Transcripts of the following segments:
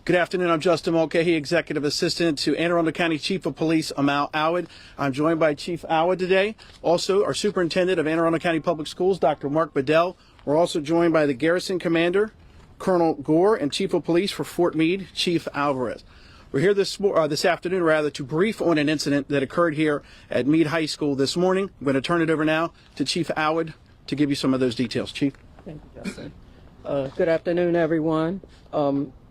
Good afternoon. I'm Justin Mulcahy, Executive Assistant to Anne Arundel County Chief of Police Amal Awad. I'm joined by Chief Awad today. Also, our Superintendent of Anne Arundel County Public Schools, Dr. Mark Bedell. We're also joined by the Garrison Commander, Colonel Gore, and Chief of Police for Fort Meade, Chief Alvarez. We're here this afternoon, to brief on an incident that occurred here at Meade High School this morning. I'm going to turn it over now to Chief Awad to give you some of those details. Chief. Thank you, Justin. Good afternoon, everyone.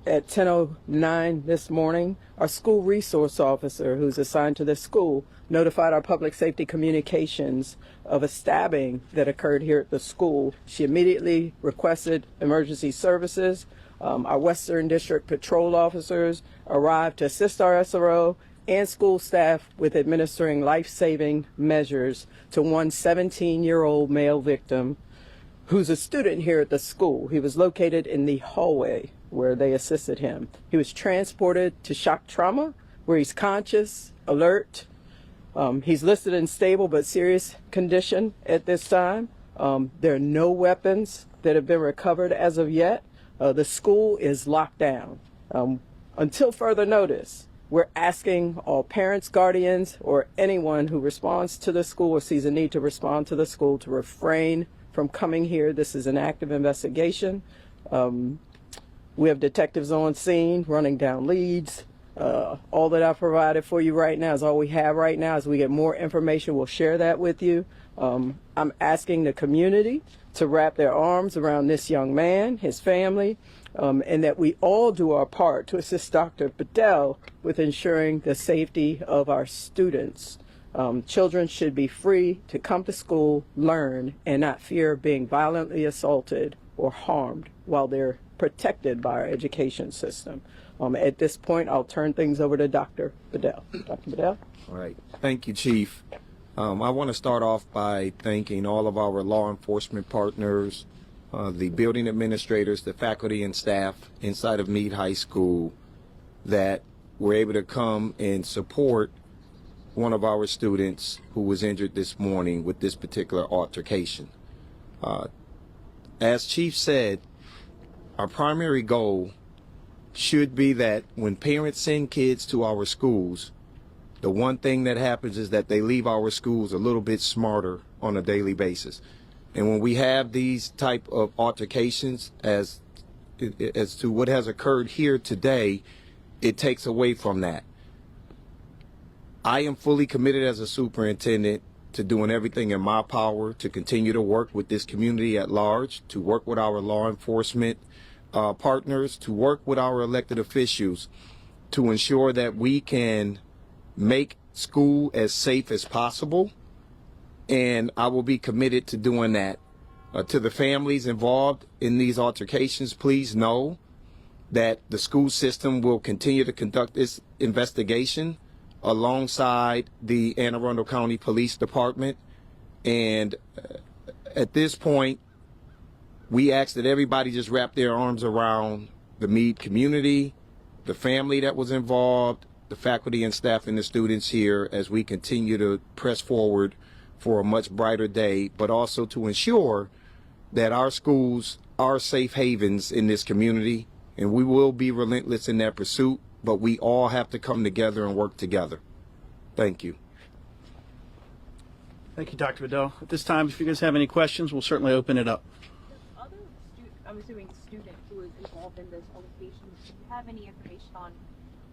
At 10:09 this morning, our school resource officer, who's assigned to this school, notified our public safety communications of a stabbing that occurred here at the school. She immediately requested emergency services. Our Western District patrol officers arrived to assist our SRO and school staff with administering life-saving measures to one 17-year-old male victim who's a student here at the school. He was located in the hallway where they assisted him. He was transported to shock trauma, where he's conscious, alert. He's listed in stable but serious condition at this time. There are no weapons that have been recovered as of yet. The school is locked down. Until further notice, we're asking all parents, guardians, or anyone who responds to the school or sees a need to respond to the school to refrain from coming here. This is an active investigation. We have detectives on scene running down leads. All that I've provided for you right now is all we have right now. As we get more information, we'll share that with you. I'm asking the community to wrap their arms around this young man, his family, and that we all do our part to assist Dr. Bedell with ensuring the safety of our students. Children should be free to come to school, learn, and not fear being violently assaulted or harmed while they're protected by our education system. At this point, I'll turn things over to Dr. Bedell. Dr. Bedell? All right. Thank you, Chief. I want to start off by thanking all of our law enforcement partners, the building administrators, the faculty and staff inside of Meade High School that were able to come and support one of our students who was injured this morning with this particular altercation. As Chief said, our primary goal should be that when parents send kids to our schools, the one thing that happens is that they leave our schools a little bit smarter on a daily basis. And when we have these type of altercations as to what has occurred here today, it takes away from that. I am fully committed as a superintendent to doing everything in my power to continue to work with this community at large, to work with our law enforcement partners, to work with our elected officials to ensure that we can make school as safe as possible. And I will be committed to doing that. To the families involved in these altercations, please know that the school system will continue to conduct this investigation alongside the Anne Arundel County Police Department. And at this point, we ask that everybody just wrap their arms around the Meade community, the family that was involved, the faculty and staff and the students here as we continue to press forward for a much brighter day, but also to ensure that our schools are safe havens in this community. And we will be relentless in that pursuit, but we all have to come together and work together. Thank you. Thank you, Dr. Bedell. At this time, if you guys have any questions, we'll certainly open it up. I'm assuming student who is involved in this altercation, do you have any information on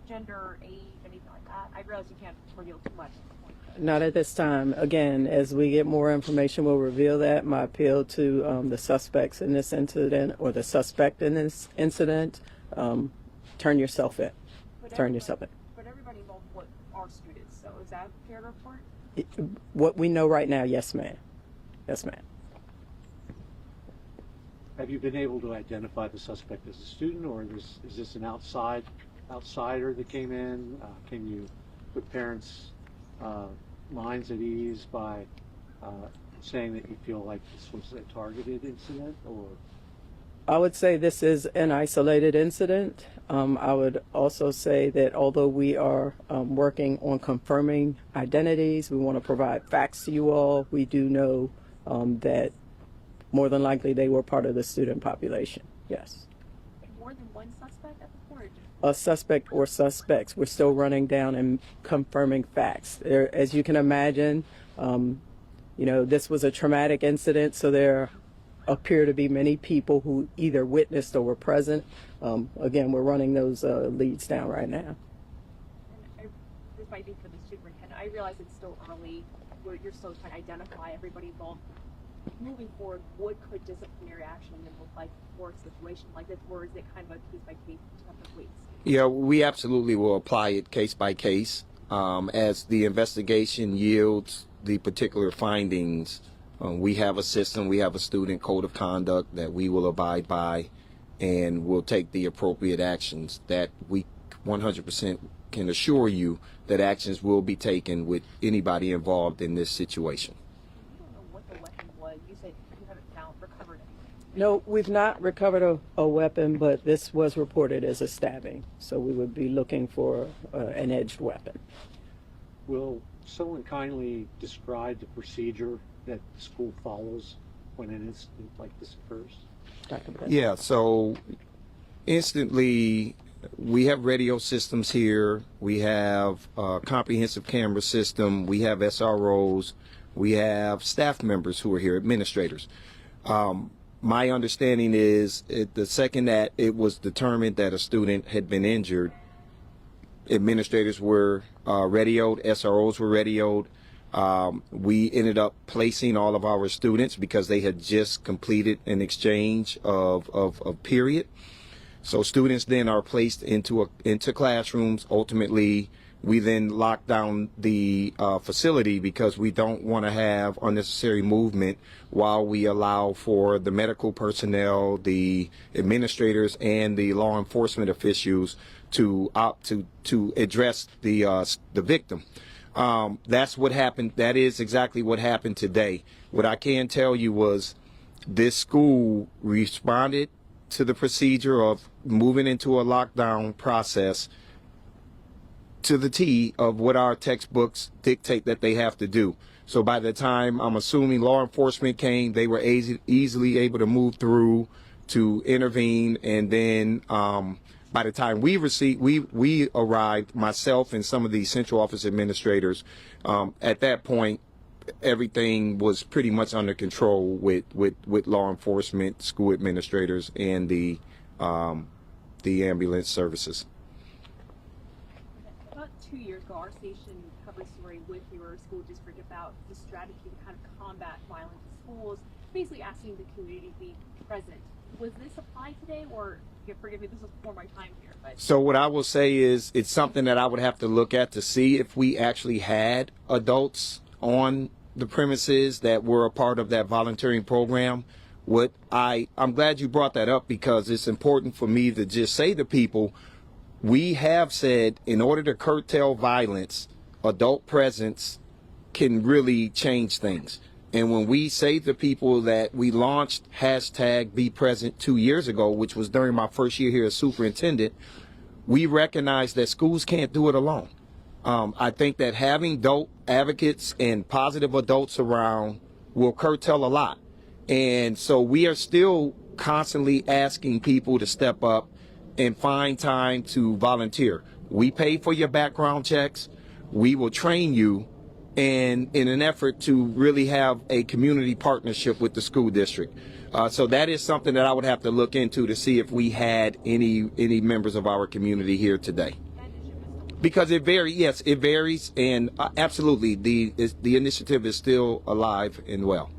gender, age, anything like that? I realize you can't reveal too much at the point. Not at this time. Again, as we get more information, we'll reveal that. My appeal to the suspects in this incident, or the suspect in this incident, turn yourself in. Turn yourself in. But everybody involved are students, so is that fair to report? What we know right now, yes, ma'am. Yes, ma'am. Have you been able to identify the suspect as a student, or is this an outsider that came in? Can you put parents' minds at ease by saying that you feel like this was a targeted incident? Or I would say this is an isolated incident. I would also say that although we are working on confirming identities, we want to provide facts to you all. We do know that more than likely they were part of the student population. Yes. More than one suspect at the point? a suspect or suspects. We're still running down and confirming facts. There, as you can imagine, this was a traumatic incident, so there appear to be many people who either witnessed or were present. Again, we're running those leads down right now. And this might be for the superintendent. I realize it's still early, where you're still trying to identify everybody involved. Moving forward, what could disciplinary action look like for a situation like this, or is it kind of a case by case type of wait? Yeah, we absolutely will apply it case by case as the investigation yields the particular findings. We have a system, we have a student code of conduct that we will abide by, and we'll take the appropriate actions that we 100% can assure you that actions will be taken with anybody involved in this situation. You don't know what the weapon was. You said you haven't recovered anything. No, we've not recovered a weapon, but this was reported as a stabbing. So we would be looking for an edged weapon. Will someone kindly describe the procedure that the school follows when an incident like this occurs? Dr. Bennett? Yeah, so instantly we have radio systems here, we have a comprehensive camera system, we have SROs, we have staff members who are here, administrators. My understanding is the second that it was determined that a student had been injured, administrators were radioed, SROs were radioed. We ended up placing all of our students because they had just completed an exchange of period. So students then are placed into classrooms. Ultimately, we then lock down the facility because we don't want to have unnecessary movement while we allow for the medical personnel, the administrators, and the law enforcement officials to address the victim. That's what happened. That is exactly what happened today. What I can tell you was this school responded to the procedure of moving into a lockdown process to the T of what our textbooks dictate that they have to do. So by the time, I'm assuming, law enforcement came, they were easily able to move through to intervene, and then by the time we arrived, myself and some of the central office administrators, at that point, everything was pretty much under control with law enforcement, school administrators, and the ambulance services. About 2 years ago, our station covered a story with your school district about the strategy to kind of combat violence in schools, basically asking the community to be present. Was this applied today, or forgive me, this was before my time here? But So what I will say is it's something that I would have to look at to see if we actually had adults on the premises that were a part of that volunteering program. I'm glad you brought that up because it's important for me to just say to people, we have said in order to curtail violence, adult presence can really change things. And when we say to people that we launched #BePresent 2 years ago, which was during my first year here as superintendent, we recognize that schools can't do it alone. I think that having adult advocates and positive adults around will curtail a lot. And so we are still constantly asking people to step up and find time to volunteer. We pay for your background checks. We will train you, and in an effort to really have a community partnership with the school district. So that is something that I would have to look into to see if we had any members of our community here today. Because it varies, yes, it varies, and absolutely, the initiative is still alive and well.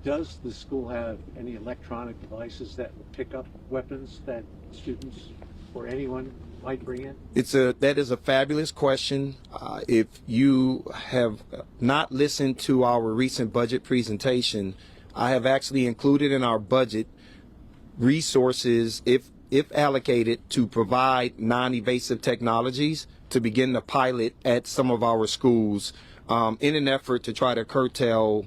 Does the school have any electronic devices that will pick up weapons that students or anyone might bring in? That is a fabulous question. If you have not listened to our recent budget presentation, I have actually included in our budget resources, if allocated, to provide non-evasive technologies to begin the pilot at some of our schools in an effort to try to curtail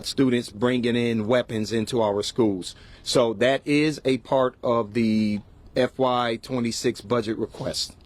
students bringing in weapons into our schools. So that is a part of the FY26 budget request.